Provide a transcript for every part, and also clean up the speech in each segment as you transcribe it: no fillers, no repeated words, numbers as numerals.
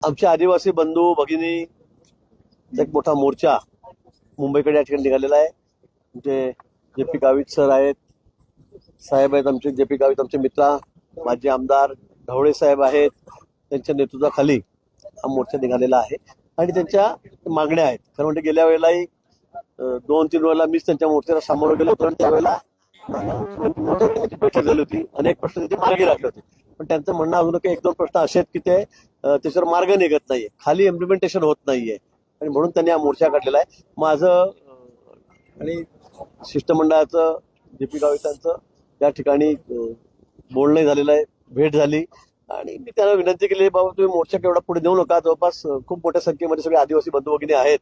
आमचे आदिवासी बंधू भगिनी एक मोठा मोर्चा मुंबईकडे या ठिकाणी निघालेला आहे. आमचे जे पी गावित सर आहेत, साहेब आहेत आमचे, जे पी गावित आमचे मित्र, माजी आमदार ढवळे साहेब आहेत, त्यांच्या नेतृत्वाखाली हा मोर्चा निघालेला आहे आणि त्यांच्या मागण्या आहेत. खरं म्हणजे गेल्या वेळेलाही 2-3 वेळेला मीच त्यांच्या मोर्चाला सामोरं गेलो होतो आणि त्यावेळेला बैठक झाली होती. अनेक प्रश्न तिथे मार्गी लागले होते, पण त्यांचं म्हणणं अजून काही 1-2 प्रश्न असे आहेत की ते त्याच्यावर मार्ग निघत नाहीये, खाली इम्प्लिमेंटेशन होत नाहीये आणि म्हणून त्यांनी हा मोर्चा काढलेला आहे. माझं आणि शिष्टमंडळाचं, जे पी गावितांचं या ठिकाणी बोलणं झालेलं आहे, भेट झाली आणि मी त्यांना विनंती केली, बाबा तुम्ही मोर्चा केवढा पुढे देऊ नका. जवळपास खूप मोठ्या संख्येमध्ये सगळे आदिवासी बंधू भगिनी आहेत,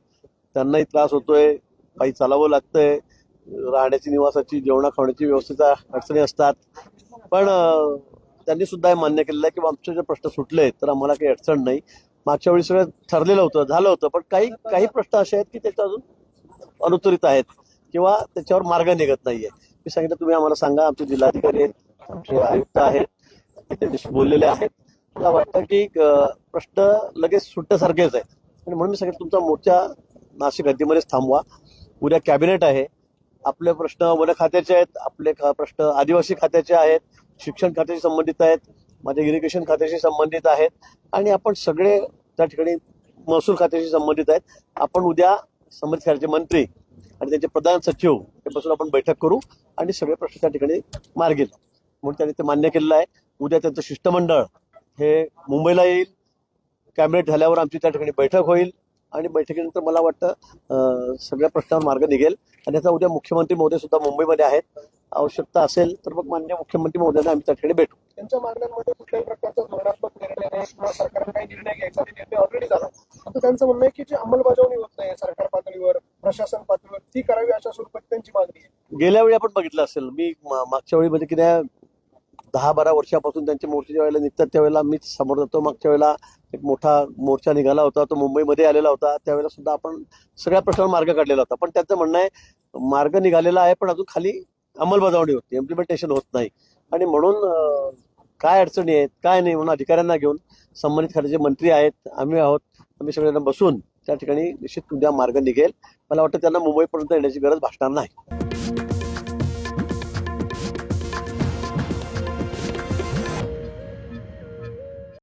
त्यांनाही त्रास होतोय, काही चालावं लागतंय, राहण्याची, निवासाची, जेवणा खावण्याची व्यवस्थेच्या अडचणी असतात. पण त्यांनी सुद्धा हे मान्य केलेलं आहे की आमचे जे प्रश्न सुटले तर आम्हाला काही अडचण नाही. मागच्या वेळी सगळं ठरलेलं होतं, झालं होतं, पण काही प्रश्न असे आहेत की त्याच्या अजून अनुत्तरित आहेत किंवा त्याच्यावर मार्ग निघत नाहीये. मी सांगितलं तुम्ही आम्हाला सांगा. आमचे जिल्हाधिकारी आहेत, आमचे आयुक्त आहेत, त्यांच्याशी बोललेले आहेत. मला वाटतं की प्रश्न लगेच सुटण्यासारखेच आहे आणि म्हणून मी सांगितलं तुमचा मोर्चा नाशिक हद्दीमध्येच थांबवा. उद्या कॅबिनेट आहे, आपले प्रश्न वन खात्याचे आहेत, आपले प्रश्न आदिवासी खात्याचे आहेत, शिक्षण खात्याशी संबंधित आहेत, माझ्या इरिगेशन खात्याशी संबंधित आहेत आणि आपण सगळे त्या ठिकाणी महसूल खात्याशी संबंधित आहेत. आपण उद्या संबंधित खात्याचे मंत्री आणि त्यांचे प्रधान सचिव यापासून आपण बैठक करू आणि सगळे प्रश्न त्या ठिकाणी मार्गी लावू म्हणून त्यांनी ते मान्य केलेलं आहे. उद्या त्यांचं शिष्टमंडळ हे मुंबईला येईल. कॅबिनेट झाल्यावर आमची त्या ठिकाणी बैठक होईल आणि बैठकीनंतर मला वाटतं सगळ्या प्रश्नावर मार्ग निघेल आणि याचा उद्या मुख्यमंत्री महोदय सुद्धा मुंबईमध्ये आहेत. आवश्यकता असेल तर मग माननीय मुख्यमंत्री महोदयांना आम्ही त्या ठिकाणी भेटू. त्यांच्या मागण्यांमध्ये कुठल्याही प्रकारचा धोरणात्मक निर्णय नाही किंवा सरकारने काही निर्णय घ्यायचा निर्णय ऑलरेडी झाला. आता त्यांचं म्हणणं आहे की जी अंमलबजावणी होत नाही सरकार पातळीवर, प्रशासन पातळीवर, ती करावी अशा स्वरूपात त्यांची मागणी आहे. गेल्या वेळी आपण बघितलं असेल, मी मागच्या वेळी म्हणजे की 10-12 वर्षापासून त्यांच्या मोर्चाच्या वेळेला निघतात त्यावेळेला मीच समोर जातो. मागच्या वेळेला एक मोठा मोर्चा निघाला होता, तो मुंबईमध्ये आलेला होता. त्यावेळेला सुद्धा आपण सगळ्या प्रश्नावर मार्ग काढलेला होता. पण त्यांचं म्हणणं आहे मार्ग निघालेला आहे पण अजून खाली अंमलबजावणी होते, इम्प्लिमेंटेशन होत नाही आणि म्हणून काय अडचणी आहेत काय नाही म्हणून अधिकाऱ्यांना घेऊन संबंधित खात्याचे मंत्री आहेत, आम्ही आहोत, आम्ही सगळ्यांना बसून त्या ठिकाणी निश्चित उद्या मार्ग निघेल. मला वाटतं त्यांना मुंबईपर्यंत येण्याची गरज भासणार नाही.